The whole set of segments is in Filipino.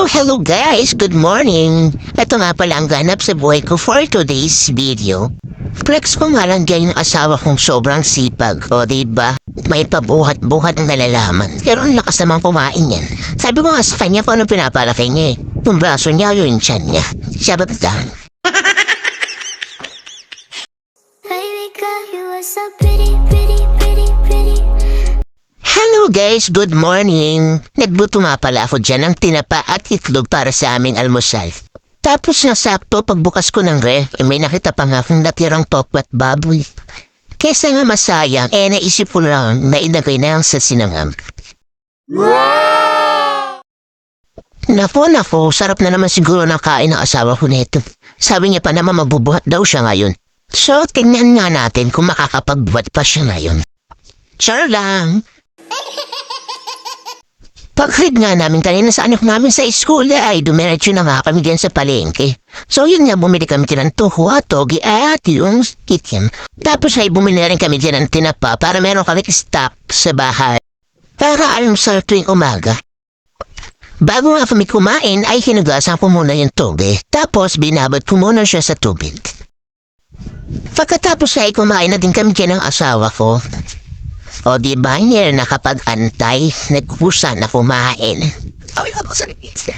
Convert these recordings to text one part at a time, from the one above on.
Hello guys! Good morning! Ito nga pala ang ganap sa buhay ko for today's video. Flex ko nga lang dyan yung asawa kong sobrang sipag. O diba? May pabuhat-buhat ang nalalaman. Pero ang lakas naman kumain yan. Sabi ko nga sa kanya kung ano pinapalaki niya eh. Yung braso niya, yung tiyan niya. Siya ba lang? Baby girl, you are so pretty, pretty, pretty, pretty. Hello guys, good morning! Nagluto nga pala ako dyan ng tinapa at itlog para sa aming almusal. Tapos nga sakto pagbukas ko ng ref, may nakita pa nga akong natirang tokwa at baboy. Kesa nga masayang, naisip ko lang na ilagay na lang sa sinangam. Nako, sarap na naman siguro ng kain ng asawa ko nito. Sabi niya pa naman magbubuhat daw siya ngayon. So, tingnan nga natin kung makakapagbuhat pa siya ngayon. Char lang! Pag-read nga namin kanina sa anak namin sa school ay dumiretso na nga kami dyan sa palengke. So yun nga, bumili kami dyan ng tuho, togi at yung kitchen. Tapos ay bumili rin kami dyan ng tinapa para meron kami stock sa bahay. Para almusal tuwing umaga. Bago nga kami kumain ay hinugasan ko muna yung tubig. Tapos binabad ko muna siya sa tubig. Pagkatapos ay kumain na din kami dyan ng asawa ko. O diba niya nakapag-antay, nagpusa na kumain.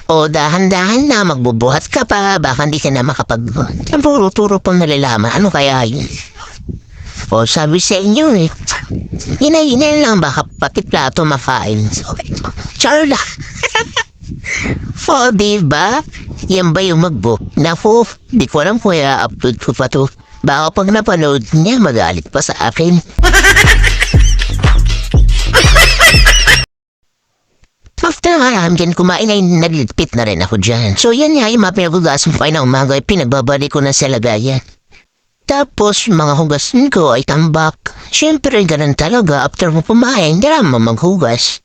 O dahan-dahan na magbubuhat ka pa, baka hindi ka na makapagbuhat. Ang puro-turo pang nalalaman, ano kaya yun? O sabi sa inyo eh, hinay lang baka pati plato makain. Charla! O diba, yan ba yung mag-book? Naku, di ko alam kung i-upload ko pa to. Baka pag napanood niya, magalit pa sa akin. After nga namin dyan kumain ay nagligpit na rin ako dyan. So yan nga yung mga pinagugasan ko ay na umaga ay pinagbabalik ko na sa lagayan. Tapos yung mga hugasin ko ay tambak. Siyempre ganun talaga after mo pumain, hindi naman maghugas.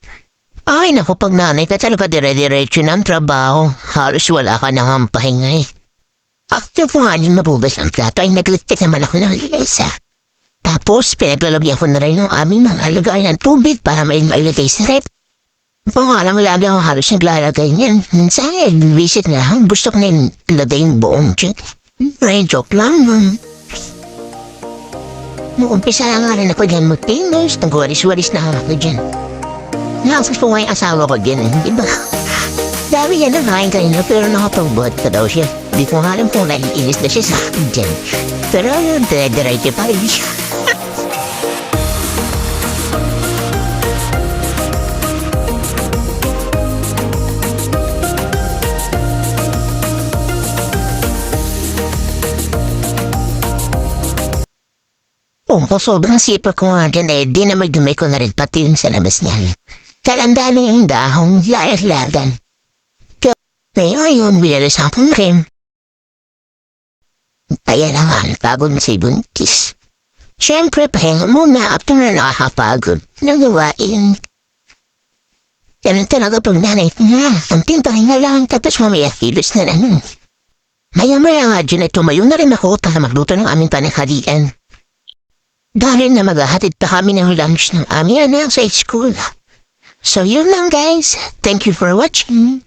Ay naku, pag nanay ka talaga dire-diretso ng trabaho. Halos wala ka nang pahinga eh. After ko nga din mabugas ang plato ay nagligpit naman ako ng isa. Tapos pinaglalagyan ko na rin yung aming mga lagayan ng tubig para mailagay sa rep. Pangalan mo lagi ako halos naglalagay niyan. Minsan visit na lang. Gusto ko na ilagay yung buong check. Ay, joke lang. Umpisa na nga rin ako dyan mag-tingos. Nag-waris-waris na ako dyan. Nakasas po nga yung asawa ko dyan. Diba? Dami yan ang kain kanina pero nakapagbuhat ka daw siya. Di ko nga alam kung naiinis na siya sa akin dyan. Pero dire-diretso pa rin siya. Sobrang sipag ko nga dyan eh, di na magdumay ko na rin pati yung sa labas niya. Talanda na yung dahong layas-lagan. Ngayon, bilalas akong cream. Kaya na nga, napagod na si Buntis. Siyempre, pahinga muna after na nakakapagod. Nagawain. Ganun talaga pag nanay nga, ang pahinga lang tapos mamaya kilos na naman. Maya-maya nga dyan ay tumayo na rin ako para magluto ng aming panakalian. Dahil na maghahatid pa kami ng lunch ng aming anak sa school. So yun lang guys. Thank you for watching.